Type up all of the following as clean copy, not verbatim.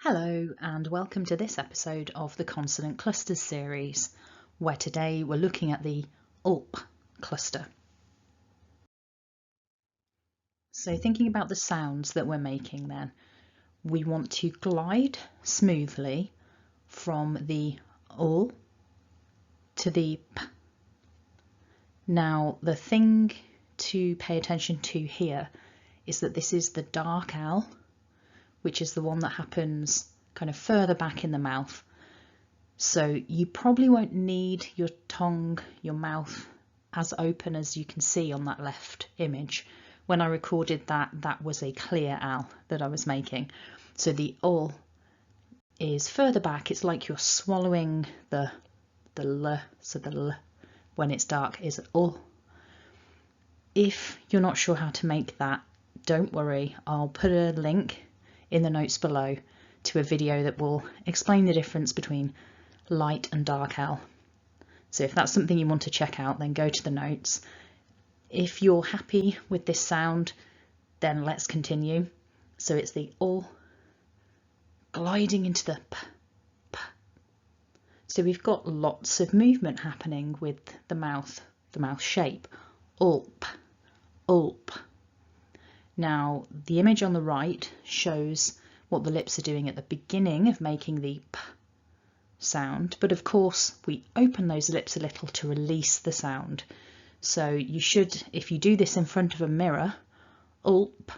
Hello and welcome to this episode of the Consonant Clusters series, where today we're looking at the ULP cluster. So thinking about the sounds that we're making then, we want to glide smoothly from the UL to the P. Now the thing to pay attention to here is that this is the dark L, which is the one that happens kind of further back in the mouth. So you probably won't need your tongue, your mouth as open as you can see on that left image. When I recorded that was a clear L that I was making. So the UL is further back. It's like you're swallowing the L, so the L when it's dark is UL. If you're not sure how to make that, don't worry, I'll put a link in the notes below to a video that will explain the difference between light and dark L. So if that's something you want to check out, then go to the notes. If you're happy with this sound, then let's continue. So it's the UL gliding into the P, P. So we've got lots of movement happening with the mouth shape. ULP, ULP. Now, the image on the right shows what the lips are doing at the beginning of making the P sound, but of course we open those lips a little to release the sound. So you should, if you do this in front of a mirror, ULP,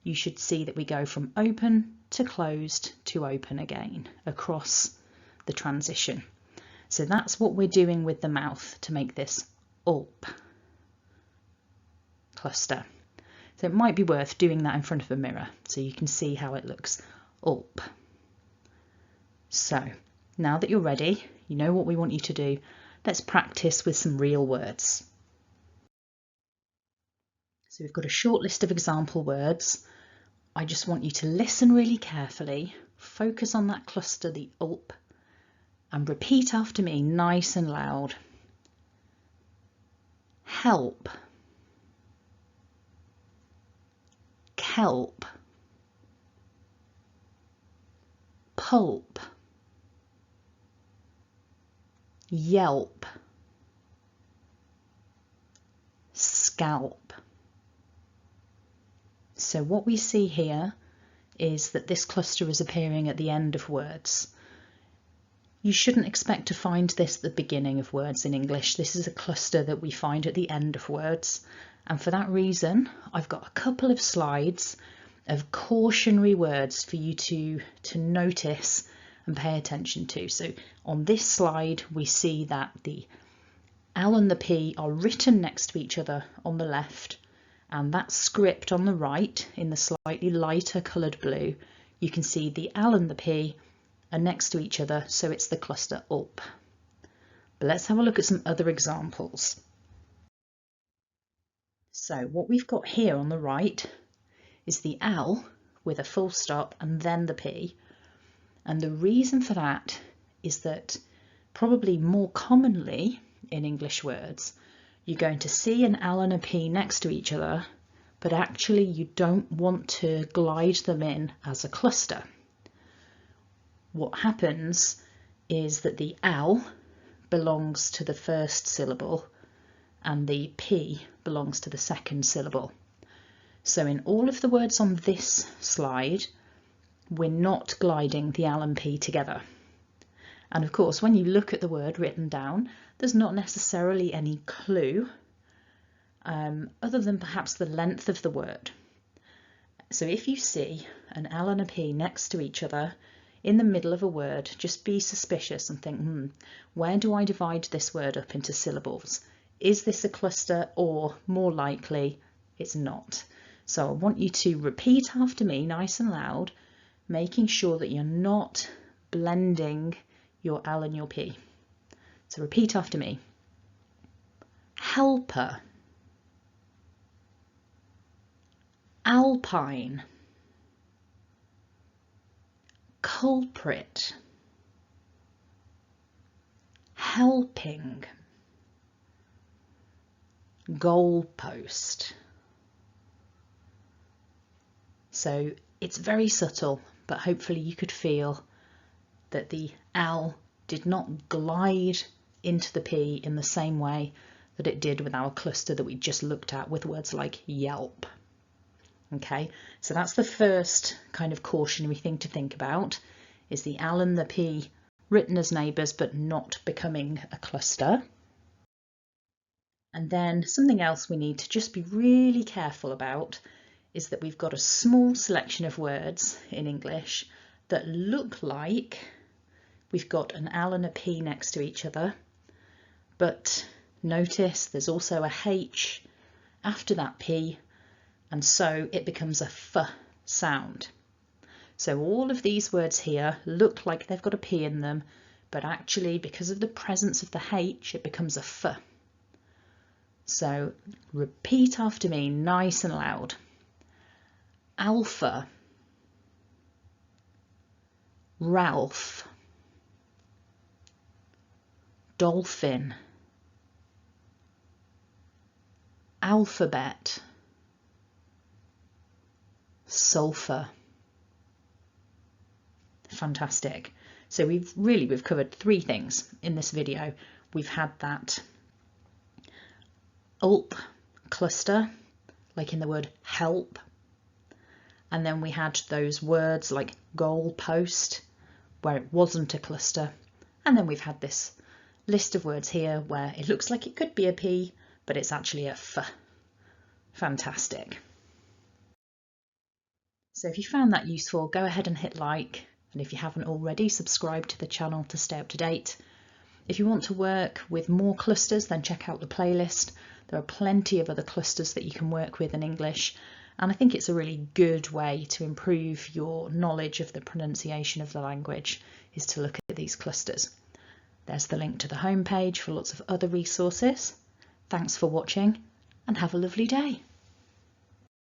you should see that we go from open to closed to open again across the transition. So that's what we're doing with the mouth to make this ULP cluster. So it might be worth doing that in front of a mirror so you can see how it looks. ULP. So now that you're ready, you know what we want you to do. Let's practice with some real words. So we've got a short list of example words. I just want you to listen really carefully, focus on that cluster, the ULP, and repeat after me nice and loud. Help. Kelp, pulp, yelp, scalp. So what we see here is that this cluster is appearing at the end of words. You shouldn't expect to find this at the beginning of words in English. This is a cluster that we find at the end of words. And for that reason, I've got a couple of slides of cautionary words for you to notice and pay attention to. So on this slide, we see that the L and the P are written next to each other on the left, and that script on the right in the slightly lighter coloured blue, you can see the L and the P are next to each other, so it's the cluster ULP. But let's have a look at some other examples. So what we've got here on the right is the L with a full stop and then the P. And the reason for that is that probably more commonly in English words, you're going to see an L and a P next to each other, but actually you don't want to glide them in as a cluster. What happens is that the L belongs to the first syllable and the P belongs to the second syllable. So in all of the words on this slide, we're not gliding the L and P together. And of course, when you look at the word written down, there's not necessarily any clue other than perhaps the length of the word. So if you see an L and a P next to each other in the middle of a word, just be suspicious and think, where do I divide this word up into syllables? Is this a cluster, or more likely it's not? So I want you to repeat after me nice and loud, making sure that you're not blending your L and your P. So repeat after me. Helper, alpine, culprit, helping, goalpost. So it's very subtle, but hopefully you could feel that the L did not glide into the P in the same way that it did with our cluster that we just looked at with words like yelp. Okay, so that's the first kind of cautionary thing to think about, is the L and the P written as neighbours but not becoming a cluster. And then something else we need to just be really careful about is that we've got a small selection of words in English that look like we've got an L and a P next to each other, but notice there's also a H after that P, and so it becomes a F sound. So all of these words here look like they've got a P in them, but actually because of the presence of the H, it becomes a F. So repeat after me nice and loud. Alpha, Ralph, dolphin, alphabet, sulfur. Fantastic. So we've covered 3 things in this video. We've had that ulp cluster, like in the word help, and then we had those words like goal post where it wasn't a cluster, and then we've had this list of words here where it looks like it could be a P but it's actually a F. Fantastic. So if you found that useful, go ahead and hit like, and if you haven't already, subscribe to the channel to stay up to date. If you want to work with more clusters, then check out the playlist. There are plenty of other clusters that you can work with in English, and I think it's a really good way to improve your knowledge of the pronunciation of the language, is to look at these clusters. There's the link to the homepage for lots of other resources. Thanks for watching, and have a lovely day.